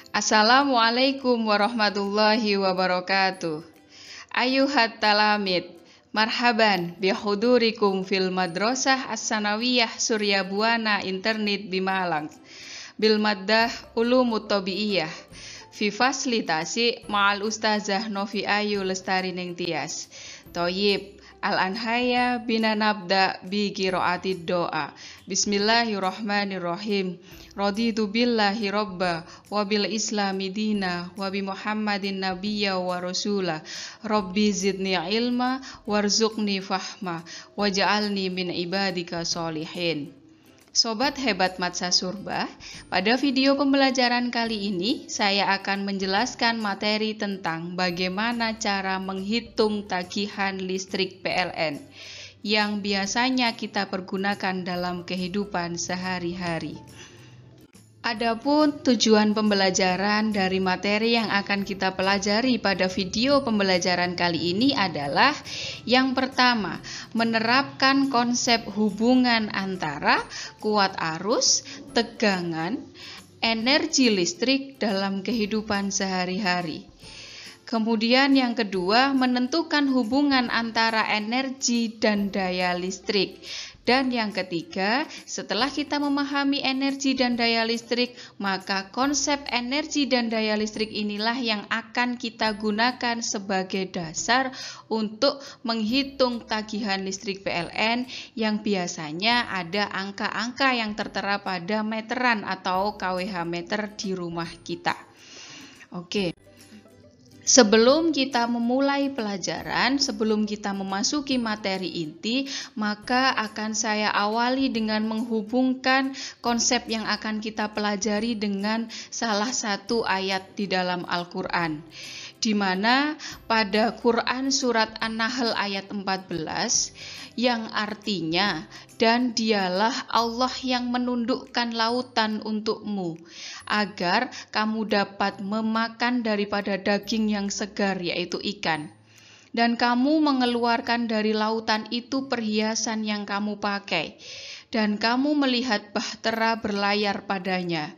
Assalamualaikum warahmatullahi wabarakatuh. Ayuhat talamid, marhaban bihudurikum fil madrasah as-sanawiyah Surya Buana Internet Bimalang. Bil maddah ulumut tabiiyah. Fi fasilitasi ma'al ustazah Novi Ayu Lestari Ning Tias. Toyib, al-anhaya bina nabda bi qiraatid doa. Bismillahirrahmanirrahim. Raditu billahi robba wa bil islami dina wa bi muhammadin nabiyya wa rasula. Rabbi zidni ilma warzuqni fahma waj'alni min ibadika solihin. Sobat hebat Matsa Surba, pada video pembelajaran kali ini saya akan menjelaskan materi tentang bagaimana cara menghitung tagihan listrik PLN yang biasanya kita pergunakan dalam kehidupan sehari-hari. Adapun tujuan pembelajaran dari materi yang akan kita pelajari pada video pembelajaran kali ini adalah yang pertama, menerapkan konsep hubungan antara kuat arus, tegangan, energi listrik dalam kehidupan sehari-hari. Kemudian yang kedua, menentukan hubungan antara energi dan daya listrik. Dan yang ketiga, setelah kita memahami energi dan daya listrik, maka konsep energi dan daya listrik inilah yang akan kita gunakan sebagai dasar untuk menghitung tagihan listrik PLN yang biasanya ada angka-angka yang tertera pada meteran atau kWh meter di rumah kita. Oke. Sebelum kita memulai pelajaran, sebelum kita memasuki materi inti, maka akan saya awali dengan menghubungkan konsep yang akan kita pelajari dengan salah satu ayat di dalam Al-Quran. Di mana pada Quran surat An-Nahl ayat 14 yang artinya, dan dialah Allah yang menundukkan lautan untukmu agar kamu dapat memakan daripada daging yang segar yaitu ikan, dan kamu mengeluarkan dari lautan itu perhiasan yang kamu pakai, dan kamu melihat bahtera berlayar padanya,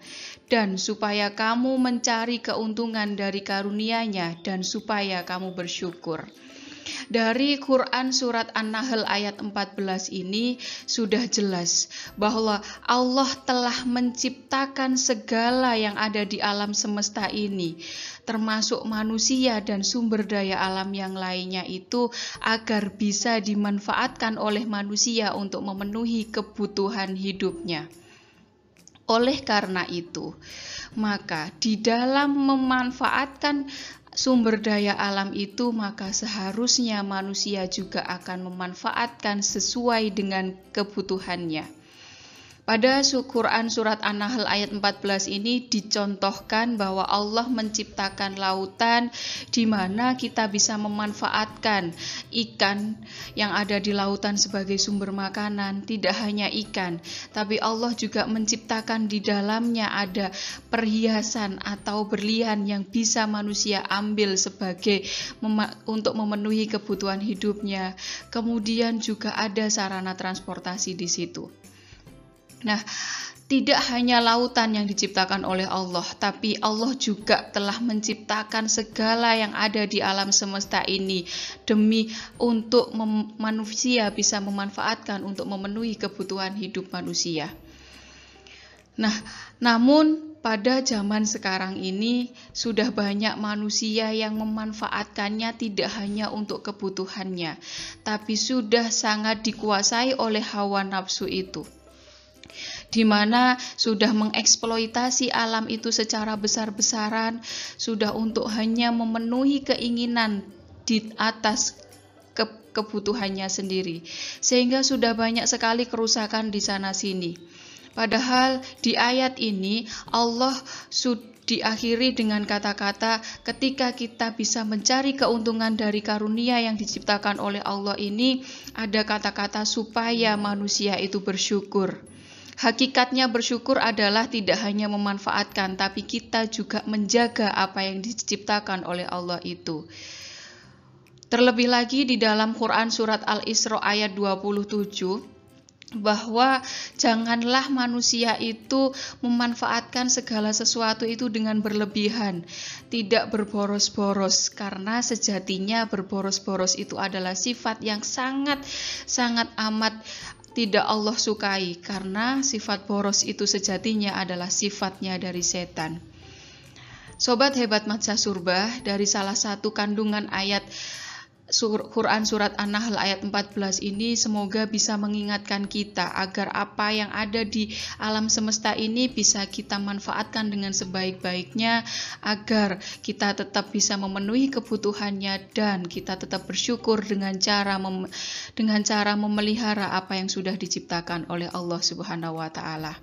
dan supaya kamu mencari keuntungan dari karunia-Nya, dan supaya kamu bersyukur. Dari Quran surat An-Nahl ayat 14 ini sudah jelas bahwa Allah telah menciptakan segala yang ada di alam semesta ini, termasuk manusia dan sumber daya alam yang lainnya itu agar bisa dimanfaatkan oleh manusia untuk memenuhi kebutuhan hidupnya. Oleh karena itu, maka di dalam memanfaatkan sumber daya alam itu, maka seharusnya manusia juga akan memanfaatkan sesuai dengan kebutuhannya. Pada Quran surat An-Nahl ayat 14 ini dicontohkan bahwa Allah menciptakan lautan di mana kita bisa memanfaatkan ikan yang ada di lautan sebagai sumber makanan. Tidak hanya ikan, tapi Allah juga menciptakan di dalamnya ada perhiasan atau berlian yang bisa manusia ambil sebagai untuk memenuhi kebutuhan hidupnya. Kemudian juga ada sarana transportasi di situ. Nah, tidak hanya lautan yang diciptakan oleh Allah, tapi Allah juga telah menciptakan segala yang ada di alam semesta ini demi untuk manusia bisa memanfaatkan untuk memenuhi kebutuhan hidup manusia. Nah, namun pada zaman sekarang ini sudah banyak manusia yang memanfaatkannya tidak hanya untuk kebutuhannya, tapi sudah sangat dikuasai oleh hawa nafsu itu, di mana sudah mengeksploitasi alam itu secara besar-besaran, sudah untuk hanya memenuhi keinginan di atas kebutuhannya sendiri, sehingga sudah banyak sekali kerusakan di sana-sini. Padahal di ayat ini Allah diakhiri dengan kata-kata, ketika kita bisa mencari keuntungan dari karunia yang diciptakan oleh Allah ini, ada kata-kata supaya manusia itu bersyukur. Hakikatnya bersyukur adalah tidak hanya memanfaatkan, tapi kita juga menjaga apa yang diciptakan oleh Allah itu. Terlebih lagi di dalam Quran surat Al-Isra ayat 27, bahwa janganlah manusia itu memanfaatkan segala sesuatu itu dengan berlebihan, tidak berboros-boros, karena sejatinya berboros-boros itu adalah sifat yang sangat amat tidak Allah sukai, karena sifat boros itu sejatinya adalah sifatnya dari setan. Sobat hebat Madza Surba, dari salah satu kandungan ayat Quran Surat An-Nahl ayat 14 ini semoga bisa mengingatkan kita agar apa yang ada di alam semesta ini bisa kita manfaatkan dengan sebaik-baiknya, agar kita tetap bisa memenuhi kebutuhannya dan kita tetap bersyukur dengan cara memelihara apa yang sudah diciptakan oleh Allah Subhanahu wa Ta'ala.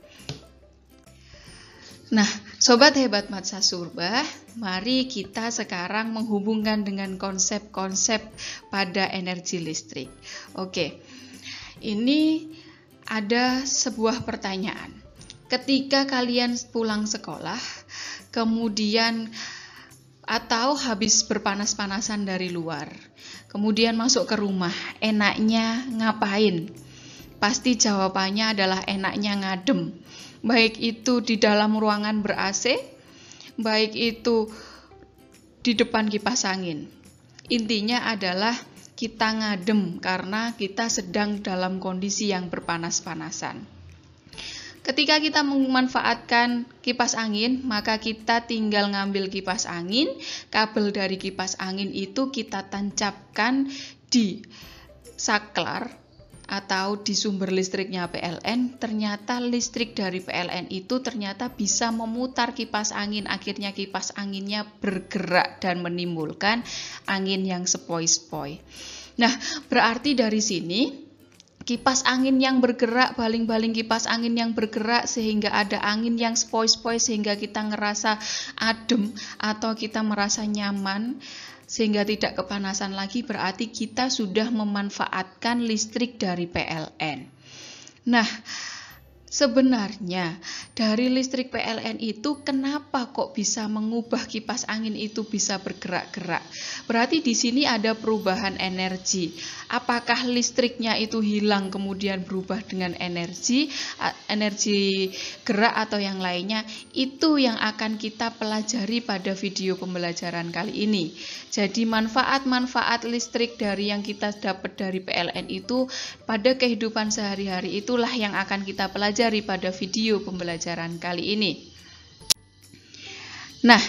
Nah, sobat hebat Madza Surba, mari kita sekarang menghubungkan dengan konsep-konsep pada energi listrik. Oke, ini ada sebuah pertanyaan. Ketika kalian pulang sekolah, kemudian atau habis berpanas-panasan dari luar, kemudian masuk ke rumah, enaknya ngapain? Pasti jawabannya adalah enaknya ngadem. Baik itu di dalam ruangan ber-AC, baik itu di depan kipas angin. Intinya adalah kita ngadem karena kita sedang dalam kondisi yang berpanas-panasan. Ketika kita memanfaatkan kipas angin, maka kita tinggal ngambil kipas angin, kabel dari kipas angin itu kita tancapkan di saklar atau di sumber listriknya PLN. Ternyata listrik dari PLN itu ternyata bisa memutar kipas angin, akhirnya kipas anginnya bergerak dan menimbulkan angin yang sepoi-sepoi. Nah, berarti dari sini kipas angin yang bergerak, baling-baling kipas angin yang bergerak sehingga ada angin yang sepoi-sepoi sehingga kita ngerasa adem atau kita merasa nyaman sehingga tidak kepanasan lagi, berarti kita sudah memanfaatkan listrik dari PLN. Nah, sebenarnya dari listrik PLN itu kenapa kok bisa mengubah kipas angin itu bisa bergerak-gerak? Berarti di sini ada perubahan energi. Apakah listriknya itu hilang kemudian berubah dengan energi gerak atau yang lainnya? Itu yang akan kita pelajari pada video pembelajaran kali ini. Jadi manfaat-manfaat listrik dari yang kita dapat dari PLN itu pada kehidupan sehari-hari itulah yang akan kita pelajari pada video pembelajaran kali ini. Nah,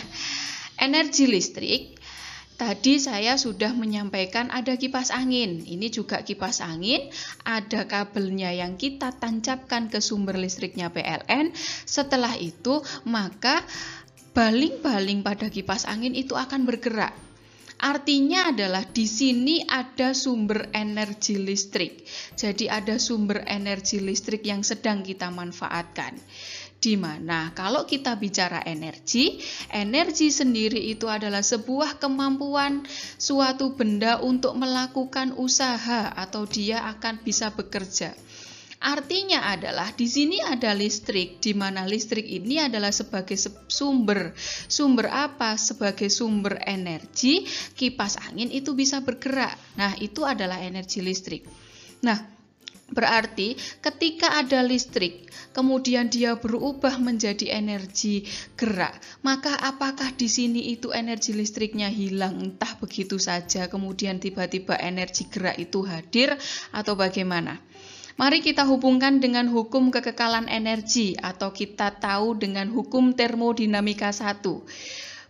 energi listrik tadi saya sudah menyampaikan ada kipas angin. Ini juga kipas angin, ada kabelnya yang kita tancapkan ke sumber listriknya PLN. Setelah itu, maka baling-baling pada kipas angin itu akan bergerak. Artinya adalah di sini ada sumber energi listrik. Jadi ada sumber energi listrik yang sedang kita manfaatkan. Di mana kalau kita bicara energi sendiri itu adalah sebuah kemampuan suatu benda untuk melakukan usaha atau dia akan bisa bekerja. Artinya adalah di sini ada listrik, di mana listrik ini adalah sebagai sumber apa? Sebagai sumber energi, kipas angin itu bisa bergerak. Nah, itu adalah energi listrik. Nah, berarti ketika ada listrik, kemudian dia berubah menjadi energi gerak, maka apakah di sini itu energi listriknya hilang entah begitu saja, kemudian tiba-tiba energi gerak itu hadir atau bagaimana? Mari kita hubungkan dengan hukum kekekalan energi atau kita tahu dengan hukum termodinamika 1.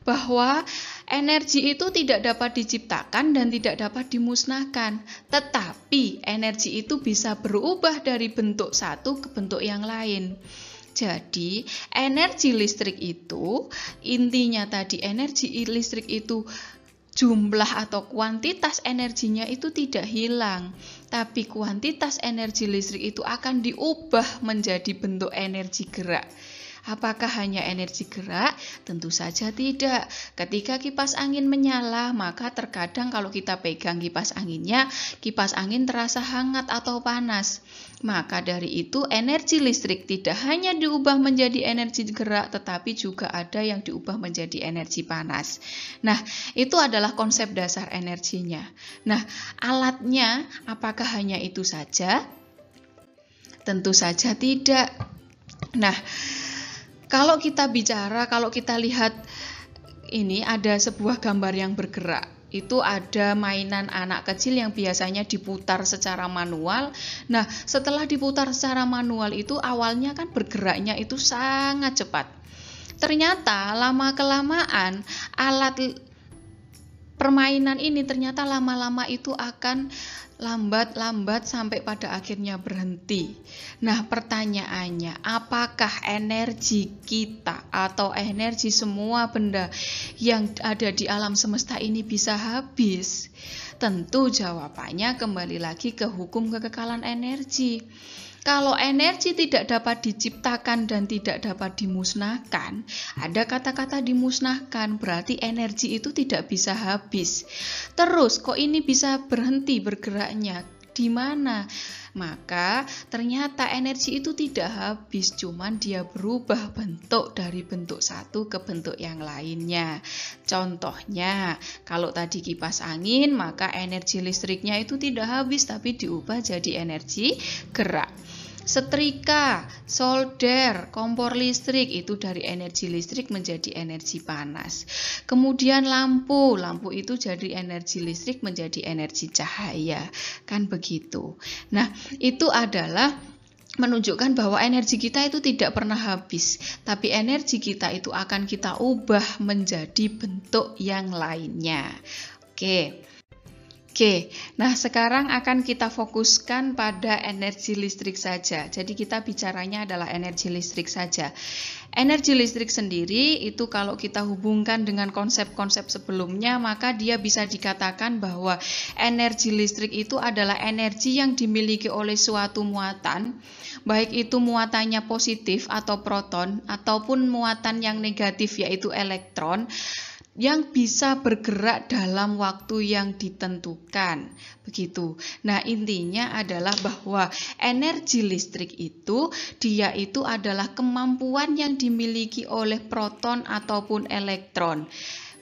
Bahwa energi itu tidak dapat diciptakan dan tidak dapat dimusnahkan. Tetapi energi itu bisa berubah dari bentuk satu ke bentuk yang lain. Jadi energi listrik itu, intinya tadi energi listrik itu jumlah atau kuantitas energinya itu tidak hilang, tapi kuantitas energi listrik itu akan diubah menjadi bentuk energi gerak. Apakah hanya energi gerak? Tentu saja tidak. Ketika kipas angin menyala, maka terkadang kalau kita pegang kipas anginnya, kipas angin terasa hangat atau panas. Maka dari itu energi listrik tidak hanya diubah menjadi energi gerak, tetapi juga ada yang diubah menjadi energi panas. Nah, itu adalah konsep dasar energinya. Nah, alatnya apakah hanya itu saja? Tentu saja tidak. Nah, kalau kita lihat ini ada sebuah gambar yang bergerak. Itu ada mainan anak kecil yang biasanya diputar secara manual. Nah, setelah diputar secara manual itu awalnya kan bergeraknya itu sangat cepat. Ternyata lama-kelamaan alat permainan ini ternyata lama-lama itu akan lambat-lambat sampai pada akhirnya berhenti. Nah, pertanyaannya, apakah energi kita atau energi semua benda yang ada di alam semesta ini bisa habis? Tentu jawabannya kembali lagi ke hukum kekekalan energi. Kalau energi tidak dapat diciptakan dan tidak dapat dimusnahkan, ada kata-kata dimusnahkan, berarti energi itu tidak bisa habis. Terus, kok ini bisa berhenti bergeraknya? Di mana? Maka ternyata energi itu tidak habis, cuman dia berubah bentuk dari bentuk satu ke bentuk yang lainnya. Contohnya, kalau tadi kipas angin, maka energi listriknya itu tidak habis tapi diubah jadi energi gerak. Setrika, solder, kompor listrik itu dari energi listrik menjadi energi panas. Kemudian lampu itu jadi energi listrik menjadi energi cahaya. Kan begitu. Nah, itu adalah menunjukkan bahwa energi kita itu tidak pernah habis, tapi energi kita itu akan kita ubah menjadi bentuk yang lainnya. Oke, nah sekarang akan kita fokuskan pada energi listrik saja. Jadi kita bicaranya adalah energi listrik saja. Energi listrik sendiri itu kalau kita hubungkan dengan konsep-konsep sebelumnya, maka dia bisa dikatakan bahwa energi listrik itu adalah energi yang dimiliki oleh suatu muatan, baik itu muatannya positif atau proton, ataupun muatan yang negatif yaitu elektron, yang bisa bergerak dalam waktu yang ditentukan. Begitu. Nah, intinya adalah bahwa energi listrik itu dia itu adalah kemampuan yang dimiliki oleh proton ataupun elektron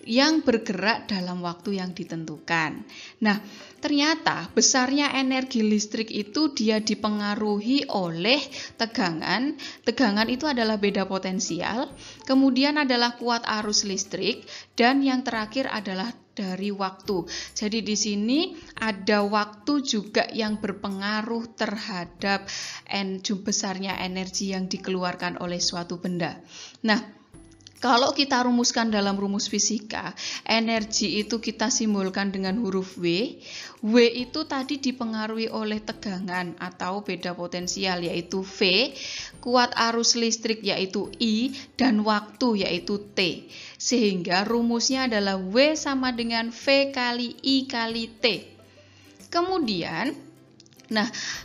yang bergerak dalam waktu yang ditentukan. Nah, ternyata besarnya energi listrik itu dia dipengaruhi oleh tegangan. Tegangan itu adalah beda potensial, kemudian adalah kuat arus listrik, dan yang terakhir adalah dari waktu. Jadi di sini ada waktu juga yang berpengaruh terhadap besarnya energi yang dikeluarkan oleh suatu benda. Nah, kalau kita rumuskan dalam rumus fisika, energi itu kita simbolkan dengan huruf W. W itu tadi dipengaruhi oleh tegangan atau beda potensial yaitu V, kuat arus listrik yaitu I, dan waktu yaitu T. Sehingga rumusnya adalah W sama dengan V kali I kali T. Kemudian,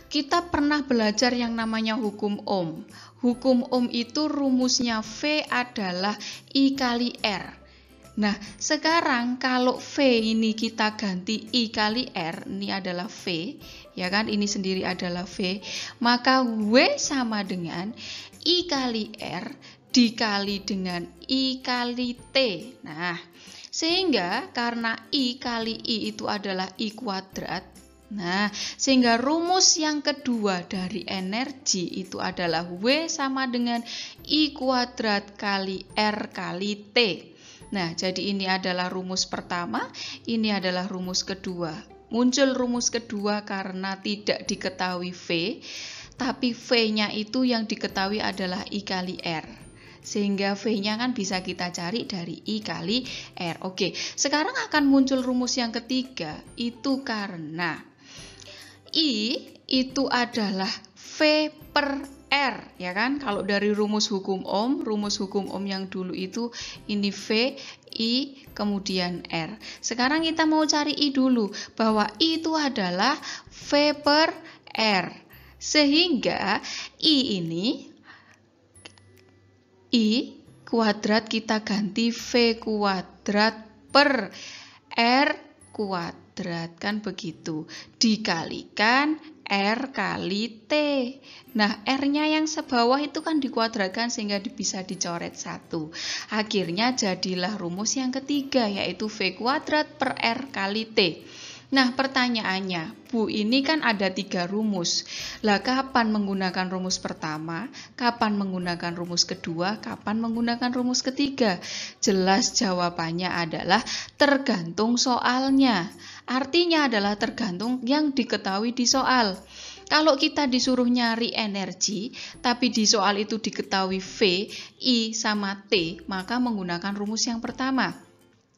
kita pernah belajar yang namanya hukum Ohm. Hukum Ohm itu rumusnya V adalah I kali R. Nah, sekarang kalau V ini kita ganti I kali R, ini adalah V, ya kan? Ini sendiri adalah V, maka W sama dengan I kali R dikali dengan I kali T. Nah, sehingga karena I kali I itu adalah I kuadrat, sehingga rumus yang kedua dari energi itu adalah W sama dengan I kuadrat kali R kali T. Nah, jadi ini adalah rumus pertama, ini adalah rumus kedua. Muncul rumus kedua karena tidak diketahui V, tapi V-nya itu yang diketahui adalah I kali R. Sehingga V-nya kan bisa kita cari dari I kali R. Oke, sekarang akan muncul rumus yang ketiga, itu karena I itu adalah V per R, ya kan? Kalau dari rumus hukum Ohm yang dulu itu ini V, I, kemudian R. Sekarang kita mau cari I dulu, bahwa I itu adalah V per R. Sehingga I ini, I kuadrat kita ganti V kuadrat per R kuadrat. Kan begitu, dikalikan R kali T. Nah, R-nya yang sebawah itu kan dikuadratkan sehingga bisa dicoret 1. Akhirnya jadilah rumus yang ketiga, yaitu V kuadrat per R kali T. Nah, pertanyaannya, Bu, ini kan ada 3 rumus. Lah, kapan menggunakan rumus pertama, kapan menggunakan rumus kedua, kapan menggunakan rumus ketiga? Jelas jawabannya adalah tergantung soalnya. Artinya adalah tergantung yang diketahui di soal. Kalau kita disuruh nyari energi, tapi di soal itu diketahui V, I, sama T, maka menggunakan rumus yang pertama.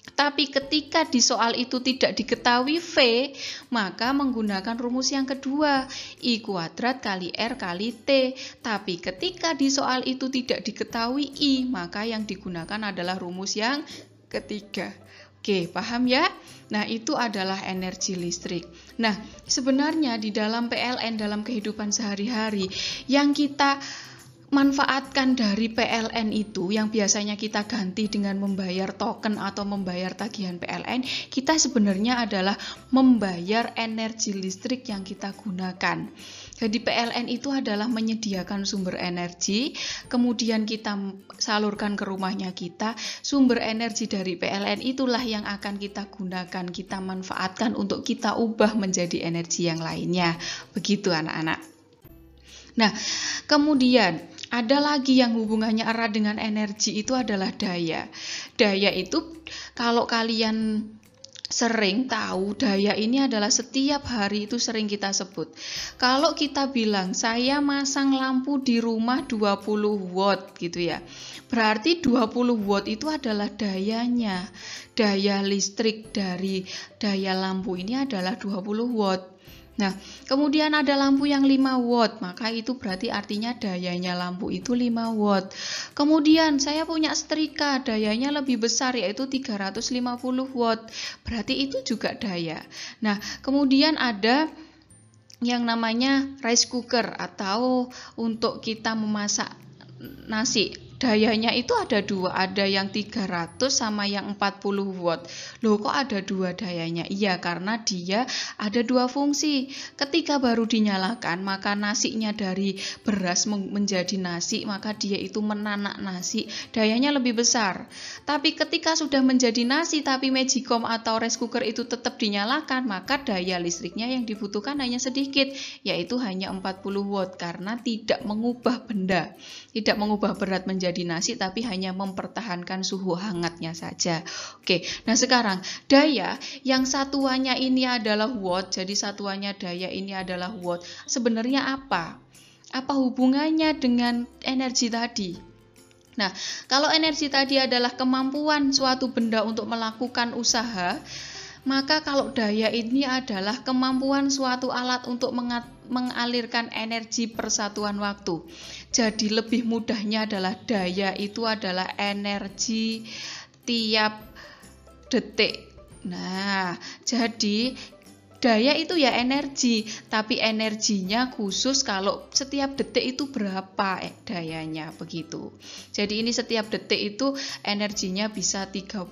Tapi ketika di soal itu tidak diketahui V, maka menggunakan rumus yang kedua, I kuadrat kali R kali T. Tapi ketika di soal itu tidak diketahui I, maka yang digunakan adalah rumus yang ketiga. Oke, paham ya? Nah, itu adalah energi listrik. Nah, sebenarnya di dalam PLN, dalam kehidupan sehari-hari, yang kita manfaatkan dari PLN itu, yang biasanya kita ganti dengan membayar token atau membayar tagihan PLN, kita sebenarnya adalah membayar energi listrik yang kita gunakan. Jadi PLN itu adalah menyediakan sumber energi, kemudian kita salurkan ke rumahnya kita, sumber energi dari PLN itulah yang akan kita gunakan, kita manfaatkan untuk kita ubah menjadi energi yang lainnya. Begitu anak-anak. Nah, kemudian ada lagi yang hubungannya erat dengan energi, itu adalah daya. Daya itu kalau kalian sering tahu, daya ini adalah setiap hari itu sering kita sebut. Kalau kita bilang saya masang lampu di rumah 20 watt gitu ya, berarti 20 watt itu adalah dayanya. Daya listrik dari daya lampu ini adalah 20 watt. Nah, kemudian ada lampu yang 5 watt, maka itu berarti artinya dayanya lampu itu 5 watt. Kemudian saya punya setrika, dayanya lebih besar yaitu 350 watt, berarti itu juga daya. Nah, kemudian ada yang namanya rice cooker atau untuk kita memasak nasi. Dayanya itu ada 2, ada yang 300 sama yang 40 watt. Loh, kok ada 2 dayanya? Iya, karena dia ada 2 fungsi. Ketika baru dinyalakan, maka nasinya dari beras menjadi nasi, maka dia itu menanak nasi, dayanya lebih besar. Tapi ketika sudah menjadi nasi, tapi magicom atau rice cooker itu tetap dinyalakan, maka daya listriknya yang dibutuhkan hanya sedikit, yaitu hanya 40 watt, karena tidak mengubah benda, tidak mengubah berat menjadi nasi, tapi hanya mempertahankan suhu hangatnya saja. Oke, nah sekarang daya yang satuannya ini adalah watt, jadi satuannya daya ini adalah watt. Sebenarnya apa? Apa hubungannya dengan energi tadi? Nah, kalau energi tadi adalah kemampuan suatu benda untuk melakukan usaha, maka kalau daya ini adalah kemampuan suatu alat untuk mengalirkan energi persatuan waktu. Jadi lebih mudahnya adalah daya itu adalah energi tiap detik. Nah, jadi daya itu ya energi, tapi energinya khusus kalau setiap detik itu berapa dayanya, begitu. Jadi ini setiap detik itu energinya bisa 30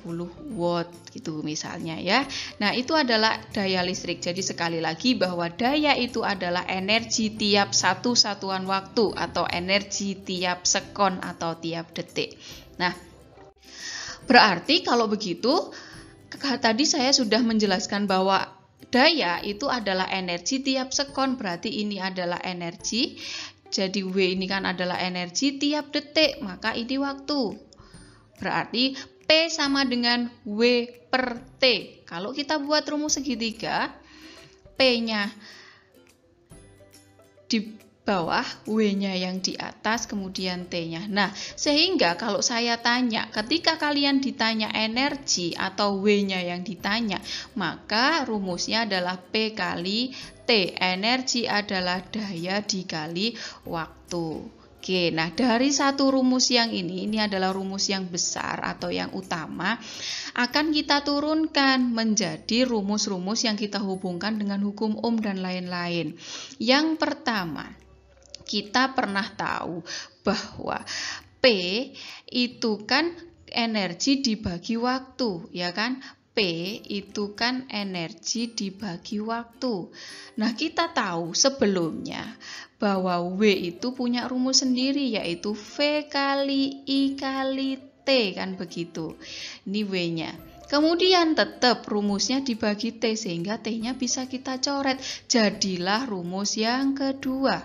watt gitu misalnya ya. Nah, itu adalah daya listrik. Jadi sekali lagi bahwa daya itu adalah energi tiap satu satuan waktu atau energi tiap sekon atau tiap detik. Nah, berarti kalau begitu tadi saya sudah menjelaskan bahwa daya itu adalah energi tiap sekon, berarti ini adalah energi. Jadi W ini kan adalah energi tiap detik, maka ini waktu. Berarti P sama dengan W per T. Kalau kita buat rumus segitiga, P-nya di bawah, W-nya yang di atas, kemudian T-nya. Nah, sehingga kalau saya tanya, ketika kalian ditanya energi atau W-nya yang ditanya, maka rumusnya adalah P kali T. Energi adalah daya dikali waktu. Oke, nah dari satu rumus yang ini adalah rumus yang besar atau yang utama, akan kita turunkan menjadi rumus-rumus yang kita hubungkan dengan hukum Ohm dan lain-lain. Yang pertama, kita pernah tahu bahwa P itu kan energi dibagi waktu, ya kan? P itu kan energi dibagi waktu. Nah, kita tahu sebelumnya bahwa W itu punya rumus sendiri, yaitu V kali I kali T, kan begitu. Ini W-nya. Kemudian tetap rumusnya dibagi T sehingga T-nya bisa kita coret. Jadilah rumus yang kedua.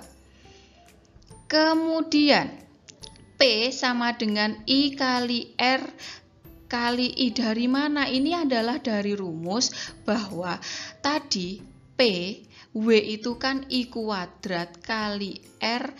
Kemudian P sama dengan I kali R kali I. Dari mana? Ini adalah dari rumus bahwa tadi P, W itu kan I kuadrat kali R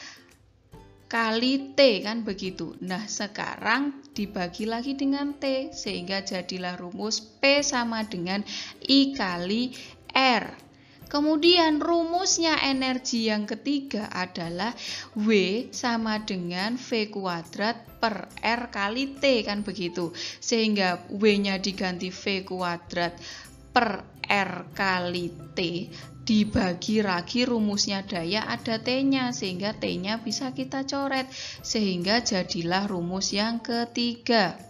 kali T kan begitu. Nah sekarang dibagi lagi dengan T sehingga jadilah rumus P sama dengan I kali R. Kemudian rumusnya energi yang ketiga adalah W sama dengan V kuadrat per R kali T kan begitu. Sehingga W-nya diganti V kuadrat per R kali T. Dibagi lagi rumusnya daya ada T-nya sehingga T-nya bisa kita coret sehingga jadilah rumus yang ketiga.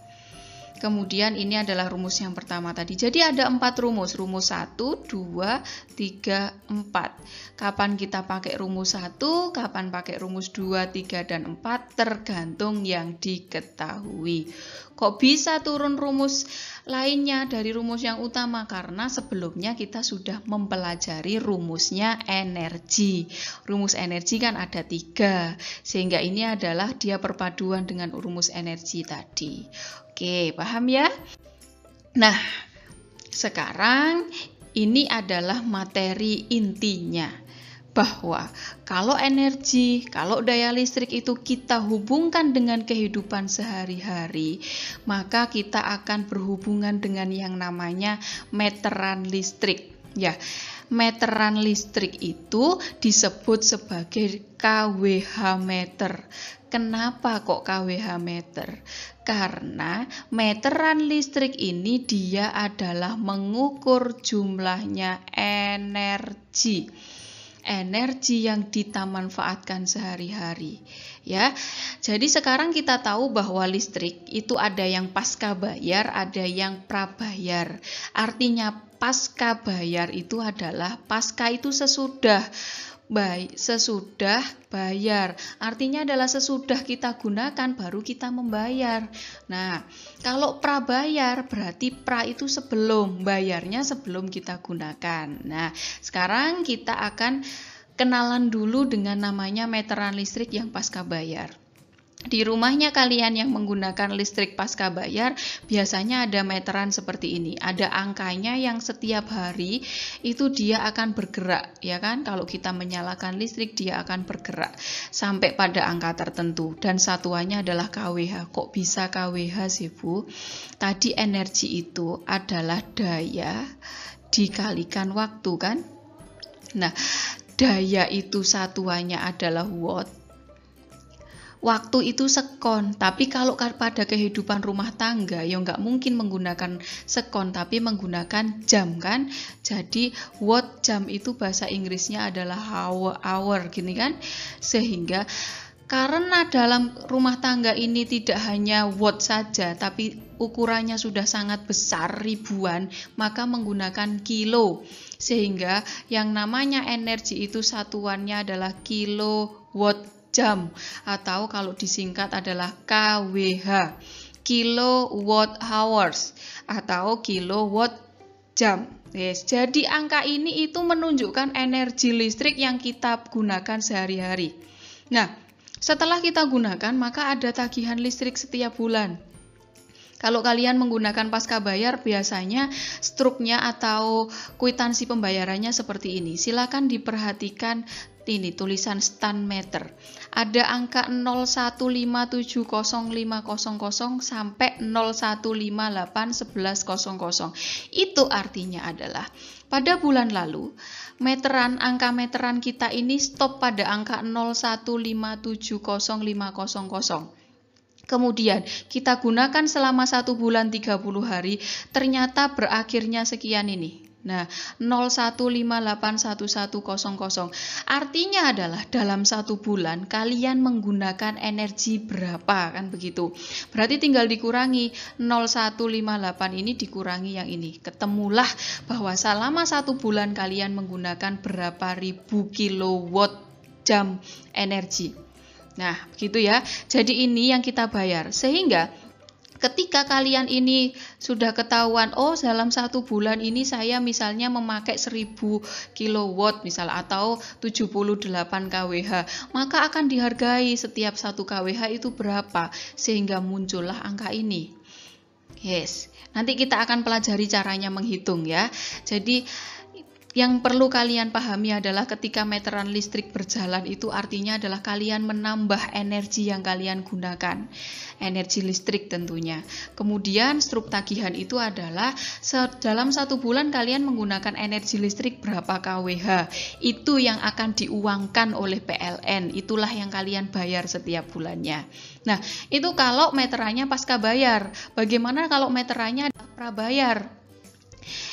Kemudian ini adalah rumus yang pertama tadi. Jadi ada 4 rumus. Rumus 1, 2, 3, 4. Kapan kita pakai rumus 1, kapan pakai rumus 2, 3, dan 4 tergantung yang diketahui. Kok bisa turun rumus lainnya dari rumus yang utama? Karena sebelumnya kita sudah mempelajari rumusnya energi. Rumus energi kan ada 3. Sehingga ini adalah dia perpaduan dengan rumus energi tadi. Oke, paham ya? Nah, sekarang ini adalah materi intinya. Bahwa kalau energi, kalau daya listrik itu kita hubungkan dengan kehidupan sehari-hari, maka kita akan berhubungan dengan yang namanya meteran listrik. Ya, meteran listrik itu disebut sebagai kWh meter. Kenapa kok kWh meter? Karena meteran listrik ini dia adalah mengukur jumlahnya energi. Energi yang kita manfaatkan sehari-hari. Ya, jadi sekarang kita tahu bahwa listrik itu ada yang pasca bayar, ada yang prabayar. Artinya pasca bayar itu adalah pasca itu sesudah bayar. Artinya adalah sesudah kita gunakan baru kita membayar. Nah, kalau prabayar berarti pra itu sebelum, bayarnya sebelum kita gunakan. Nah, sekarang kita akan kenalan dulu dengan namanya meteran listrik yang pasca bayar. Di rumahnya kalian yang menggunakan listrik pasca bayar, biasanya ada meteran seperti ini. Ada angkanya yang setiap hari itu dia akan bergerak, ya kan? Kalau kita menyalakan listrik, dia akan bergerak sampai pada angka tertentu. Dan satuannya adalah kWh. Kok bisa kWh sih, Bu? Tadi energi itu adalah daya dikalikan waktu, kan? Nah, daya itu satuannya adalah watt. Waktu itu sekon, tapi kalau pada kehidupan rumah tangga ya nggak mungkin menggunakan sekon, tapi menggunakan jam kan. Jadi watt jam itu bahasa Inggrisnya adalah hour gini kan. Sehingga karena dalam rumah tangga ini tidak hanya watt saja, tapi ukurannya sudah sangat besar ribuan, maka menggunakan kilo. Sehingga yang namanya energi itu satuannya adalah kilowatt jam atau kalau disingkat adalah kWh, kilowatt hours atau kilowatt jam. Yes, jadi angka ini itu menunjukkan energi listrik yang kita gunakan sehari-hari. Nah, setelah kita gunakan maka ada tagihan listrik setiap bulan. Kalau kalian menggunakan pasca bayar biasanya struknya atau kwitansi pembayarannya seperti ini. Silakan diperhatikan ini tulisan stand meter. Ada angka 015700500 sampai 01581100. Itu artinya adalah pada bulan lalu angka meteran kita ini stop pada angka 015700500. Kemudian kita gunakan selama 1 bulan 30 hari, ternyata berakhirnya sekian ini. Nah, 015811100. Artinya adalah dalam 1 bulan kalian menggunakan energi berapa kan begitu. Berarti tinggal dikurangi 0158 ini dikurangi yang ini. Ketemulah bahwa selama 1 bulan kalian menggunakan berapa ribu kilowatt jam energi. Nah, begitu ya. Jadi ini yang kita bayar. Sehingga Ketika kalian ini sudah ketahuan, oh dalam 1 bulan ini saya misalnya memakai 1000 kilowatt misal atau 78 kWh, maka akan dihargai setiap 1 kWh itu berapa, sehingga muncullah angka ini. Yes, nanti kita akan pelajari caranya menghitung ya. Jadi yang perlu kalian pahami adalah ketika meteran listrik berjalan itu artinya adalah kalian menambah energi yang kalian gunakan. Energi listrik tentunya. Kemudian struk tagihan itu adalah dalam 1 bulan kalian menggunakan energi listrik berapa kWh. Itu yang akan diuangkan oleh PLN. Itulah yang kalian bayar setiap bulannya. Nah, itu kalau meterannya pasca bayar. Bagaimana kalau meterannya prabayar?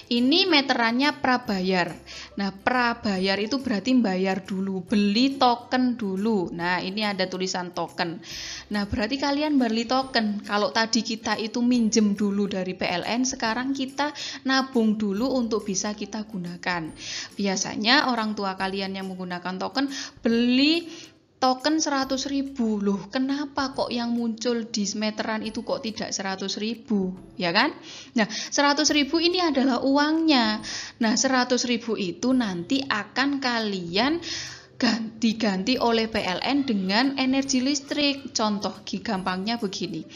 Ini meterannya prabayar. Nah, prabayar itu berarti bayar dulu, beli token dulu. Nah, ini ada tulisan token. Nah, berarti kalian beli token. Kalau tadi kita itu minjem dulu dari PLN, sekarang kita nabung dulu untuk bisa kita gunakan. Biasanya orang tua kalian yang menggunakan token beli token 100.000 loh, kenapa kok yang muncul di meteran itu kok tidak 100.000, ya kan? Nah, 100.000 ini adalah uangnya. Nah, 100.000 itu nanti akan kalian diganti oleh PLN dengan energi listrik. Contoh gampangnya begini.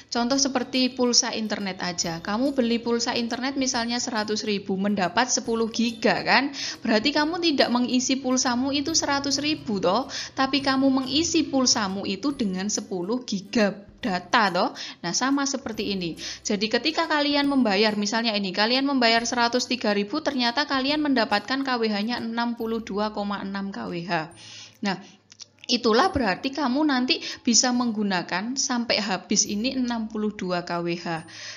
Contoh seperti pulsa internet aja. Kamu beli pulsa internet misalnya 100.000 mendapat 10 giga kan? Berarti kamu tidak mengisi pulsamu itu 100.000 toh, tapi kamu mengisi pulsamu itu dengan 10 giga data toh. Nah, sama seperti ini. Jadi ketika kalian membayar misalnya ini, kalian membayar 103.000, ternyata kalian mendapatkan KWH-nya 62,6 KWH. Nah, itulah berarti kamu nanti bisa menggunakan sampai habis ini 62 kWh.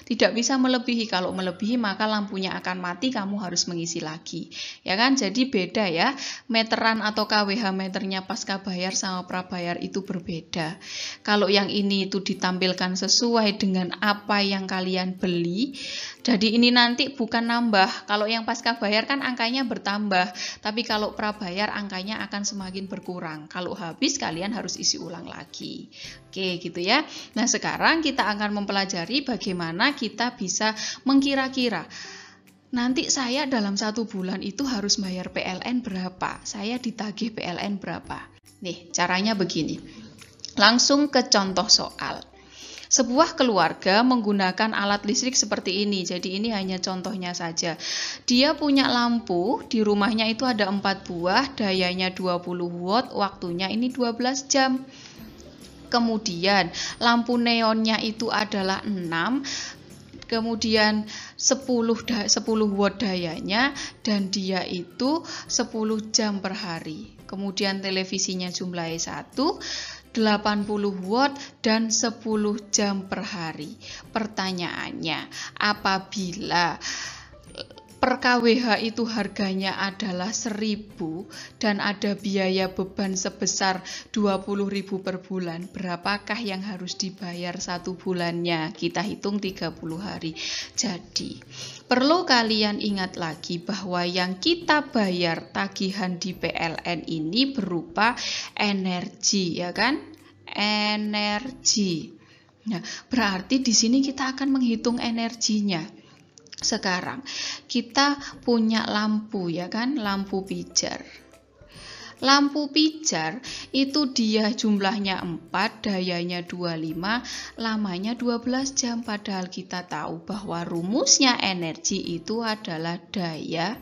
Tidak bisa melebihi. Kalau melebihi maka lampunya akan mati, kamu harus mengisi lagi. Ya kan? Jadi beda ya. Meteran atau KWH meternya pasca bayar sama prabayar itu berbeda. Kalau yang ini itu ditampilkan sesuai dengan apa yang kalian beli. Jadi ini nanti bukan nambah. Kalau yang pasca bayar kan angkanya bertambah. Tapi kalau prabayar angkanya akan semakin berkurang. Kalau habis kalian harus isi ulang lagi. Oke, gitu ya. Nah, sekarang kita akan mempelajari bagaimana kita bisa mengkira-kira. Nanti saya dalam 1 bulan itu harus bayar PLN berapa? Saya ditagih PLN berapa? Nih, caranya begini. Langsung ke contoh soal. Sebuah keluarga menggunakan alat listrik seperti ini. Jadi ini hanya contohnya saja. Dia punya lampu, di rumahnya itu ada 4 buah, dayanya 20 watt, waktunya ini 12 jam. Kemudian lampu neonnya itu adalah 6, kemudian 10 watt dayanya, dan dia itu 10 jam per hari. Kemudian televisinya jumlahnya 1, 80 watt dan 10 jam per hari. Pertanyaannya, apabila per kWh itu harganya adalah 1.000 dan ada biaya beban sebesar 20.000 per bulan, berapakah yang harus dibayar 1 bulannya? Kita hitung 30 hari. Jadi, perlu kalian ingat lagi bahwa yang kita bayar tagihan di PLN ini berupa energi, ya kan? Energi. Nah, berarti di sini kita akan menghitung energinya. Sekarang kita punya lampu, ya kan? Lampu pijar. Lampu pijar itu dia jumlahnya 4, dayanya 25, lamanya 12 jam. Padahal kita tahu bahwa rumusnya energi itu adalah daya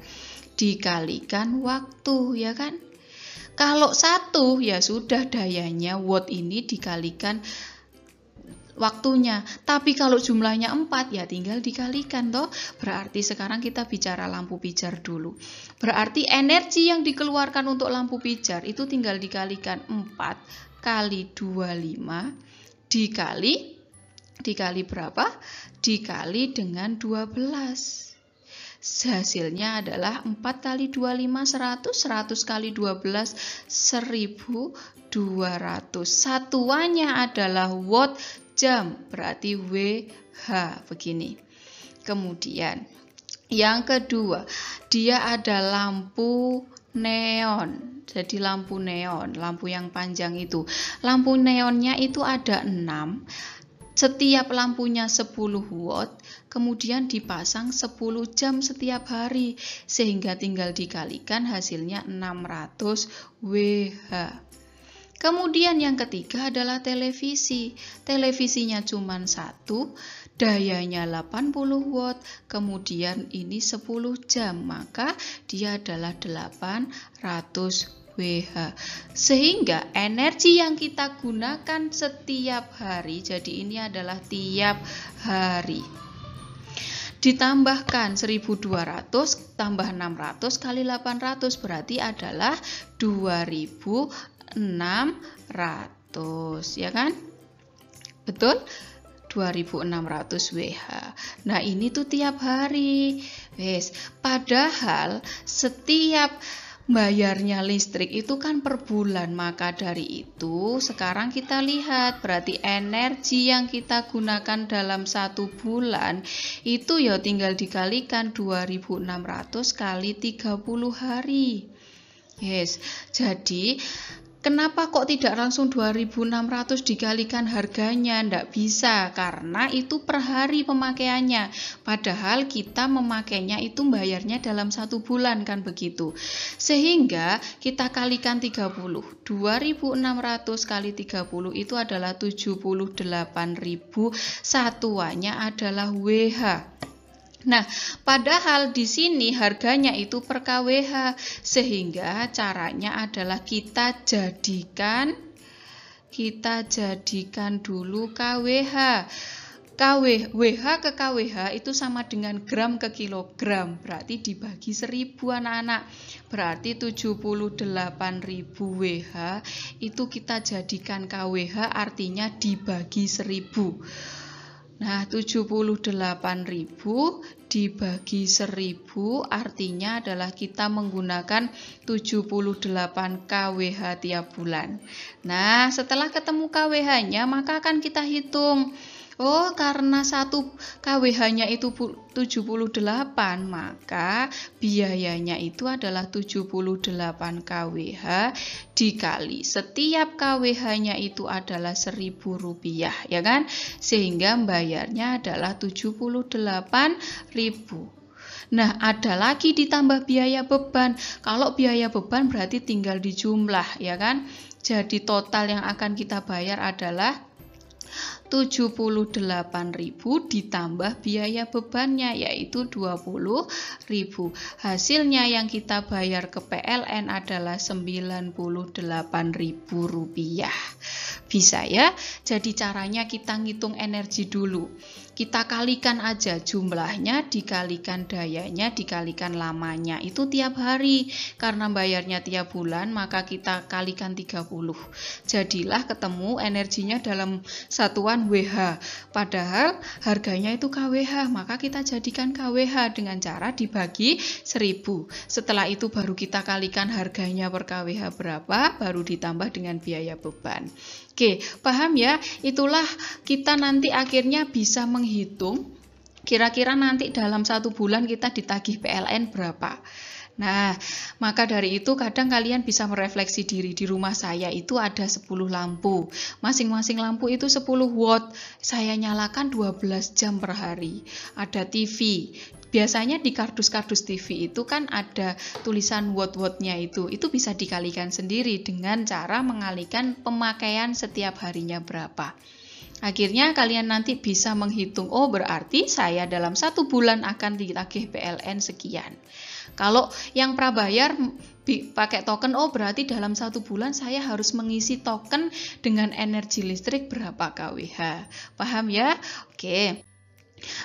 dikalikan waktu, ya kan? Kalau 1 ya sudah dayanya, watt ini dikalikan waktunya. Tapi kalau jumlahnya 4 ya tinggal dikalikan toh. Berarti sekarang kita bicara lampu pijar dulu. Berarti energi yang dikeluarkan untuk lampu pijar itu tinggal dikalikan 4 kali 25 dikali berapa? Dikali dengan 12. Hasilnya adalah 4 kali 25 100, 100 kali 12 1200. Satuannya adalah watt jam, berarti WH begini. Kemudian yang kedua, dia ada lampu neon. Jadi lampu neon, lampu yang panjang itu. Lampu neonnya itu ada 6. Setiap lampunya 10 watt, kemudian dipasang 10 jam setiap hari, sehingga tinggal dikalikan hasilnya 600 Wh. Kemudian yang ketiga adalah televisi. Televisinya cuma satu, dayanya 80 watt, kemudian ini 10 jam, maka dia adalah 800 Wh. Sehingga energi yang kita gunakan setiap hari, jadi ini adalah tiap hari. Ditambahkan 1200 tambah 600 kali 800 berarti adalah 2600, ya kan? Betul? 2600 Wh. Nah, ini tuh tiap hari. Wes, padahal setiap bayarnya listrik itu kan per bulan, maka dari itu sekarang kita lihat berarti energi yang kita gunakan dalam 1 bulan itu ya tinggal dikalikan 2600 kali 30 hari. Yes, jadi kenapa kok tidak langsung 2600 dikalikan harganya? Nggak bisa, karena itu per hari pemakaiannya. Padahal kita memakainya itu bayarnya dalam 1 bulan, kan begitu. Sehingga kita kalikan 30. 2600 kali 30 itu adalah 78.000, satuannya adalah Wh. Nah, padahal di sini harganya itu per kWh, sehingga caranya adalah kita jadikan dulu kWh. Wh ke kWh itu sama dengan gram ke kilogram, berarti dibagi 1000 anak-anak. Berarti 78.000 Wh itu kita jadikan kWh, artinya dibagi 1000. Nah, 78.000 dibagi 1000 artinya adalah kita menggunakan 78 kWh tiap bulan. Nah, setelah ketemu kWh-nya maka akan kita hitung. Oh, karena 1 kWh-nya itu 78, maka biayanya itu adalah 78 kWh dikali setiap kWh-nya itu adalah Rp1.000, ya kan? Sehingga bayarnya adalah 78.000. Nah, ada lagi ditambah biaya beban. Kalau biaya beban berarti tinggal dijumlah, ya kan? Jadi total yang akan kita bayar adalah 78.000 ditambah biaya bebannya yaitu 20.000. Hasilnya yang kita bayar ke PLN adalah Rp98.000. Bisa ya? Jadi caranya kita ngitung energi dulu. Kita kalikan aja jumlahnya, dikalikan dayanya, dikalikan lamanya. Itu tiap hari. Karena bayarnya tiap bulan, maka kita kalikan 30. Jadilah ketemu energinya dalam satuan Wh. Padahal harganya itu kWh, maka kita jadikan kWh dengan cara dibagi 1000. Setelah itu baru kita kalikan harganya per kWh berapa, baru ditambah dengan biaya beban. Oke, paham ya? Itulah kita nanti akhirnya bisa menghitung kira-kira nanti dalam 1 bulan kita ditagih PLN berapa. Nah, maka dari itu kadang kalian bisa merefleksi diri. Di rumah saya itu ada 10 lampu. Masing-masing lampu itu 10 watt. Saya nyalakan 12 jam per hari. Ada TV. Biasanya di kardus-kardus TV itu kan ada tulisan watt-wattnya itu. Itu bisa dikalikan sendiri dengan cara mengalikan pemakaian setiap harinya berapa. Akhirnya kalian nanti bisa menghitung, oh berarti saya dalam 1 bulan akan ditagih PLN sekian. Kalau yang prabayar pakai token, oh berarti dalam 1 bulan saya harus mengisi token dengan energi listrik berapa kWh. Paham ya? Oke.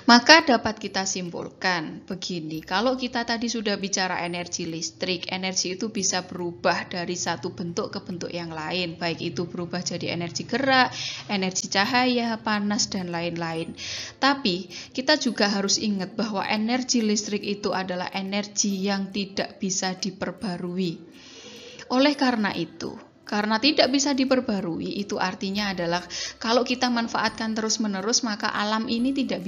Maka dapat kita simpulkan begini, kalau kita tadi sudah bicara energi listrik, energi itu bisa berubah dari satu bentuk ke bentuk yang lain, baik itu berubah jadi energi gerak, energi cahaya, panas, dan lain-lain. Tapi kita juga harus ingat bahwa energi listrik itu adalah energi yang tidak bisa diperbarui. Oleh karena itu, Karena tidak bisa diperbarui, itu artinya adalah kalau kita manfaatkan terus-menerus, maka alam ini tidak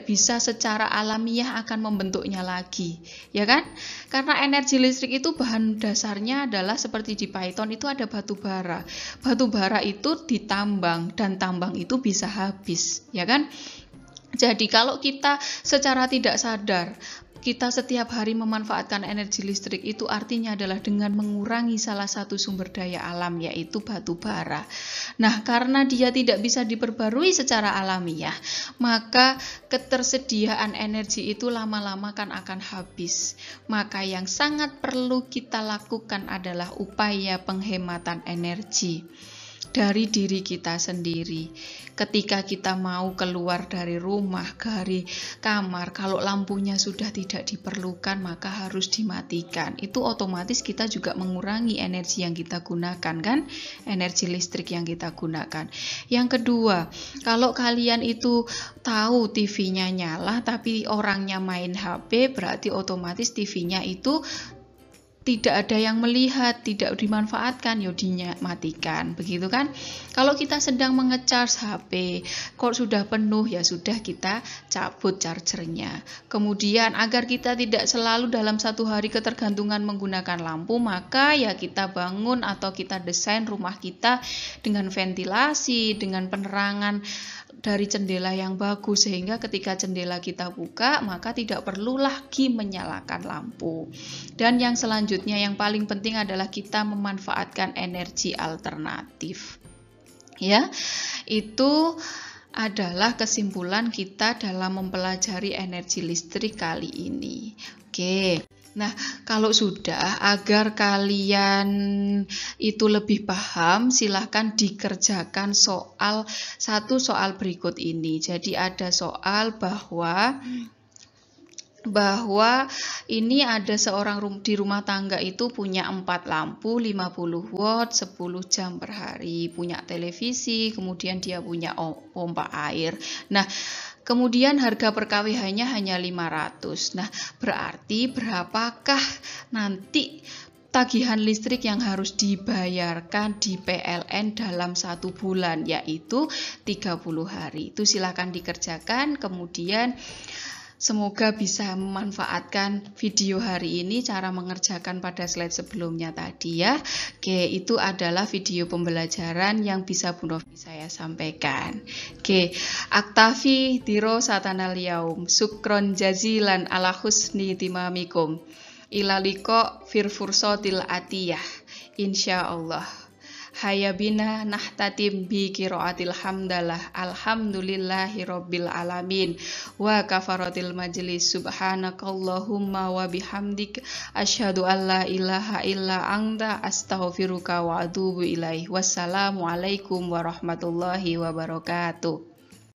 bisa secara alamiah akan membentuknya lagi, ya kan? Karena energi listrik itu bahan dasarnya adalah seperti di Python itu ada batu bara. Batu bara itu ditambang dan tambang itu bisa habis, ya kan? Jadi kalau kita secara tidak sadar kita setiap hari memanfaatkan energi listrik, itu artinya adalah dengan mengurangi salah satu sumber daya alam, yaitu batu bara. Nah, karena dia tidak bisa diperbarui secara alamiah, maka ketersediaan energi itu lama-lama kan akan habis. Maka yang sangat perlu kita lakukan adalah upaya penghematan energi dari diri kita sendiri. Ketika kita mau keluar dari rumah, dari kamar, kalau lampunya sudah tidak diperlukan, maka harus dimatikan. Itu otomatis kita juga mengurangi energi yang kita gunakan, kan? Energi listrik yang kita gunakan. Yang kedua, kalau kalian itu tahu TV-nya nyala, tapi orangnya main HP, berarti otomatis TV-nya itu tidak ada yang melihat, tidak dimanfaatkan, ya dimatikan, begitu kan? Kalau kita sedang mengecas HP, kok sudah penuh, ya sudah kita cabut chargernya. Kemudian agar kita tidak selalu dalam satu hari ketergantungan menggunakan lampu, maka ya kita bangun atau kita desain rumah kita dengan ventilasi, dengan penerangan dari jendela yang bagus, sehingga ketika jendela kita buka, maka tidak perlu lagi menyalakan lampu. Dan yang selanjutnya yang paling penting adalah kita memanfaatkan energi alternatif. Ya, itu adalah kesimpulan kita dalam mempelajari energi listrik kali ini. Oke. Nah, kalau sudah, agar kalian itu lebih paham, silahkan dikerjakan satu soal berikut ini. Jadi ada soal bahwa ini ada seorang di rumah tangga itu punya 4 lampu 50 watt 10 jam per hari, punya televisi, kemudian dia punya pompa air. Nah, kemudian harga per KWH-nya hanya 500. Nah, berarti berapakah nanti tagihan listrik yang harus dibayarkan di PLN dalam 1 bulan, yaitu 30 hari. Itu silakan dikerjakan, kemudian semoga bisa memanfaatkan video hari ini, cara mengerjakan pada slide sebelumnya tadi ya. Oke, itu adalah video pembelajaran yang bisa Bu Novi saya sampaikan. Oke, aktafi diro satanal yaum. Sukron jazilan ala husni timamikum. Ilaliko firfursotil atiyah. Insyaallah. Hayabina nahtatim bi qiraatil hamdalah alhamdulillahi rabbil alamin wa kafaratil majlis subhanakallahumma wa bihamdik asyhadu alla ilaha illa anta astaghfiruka wa atubu ilaih. Wassalamualaikum warahmatullahi wabarakatuh.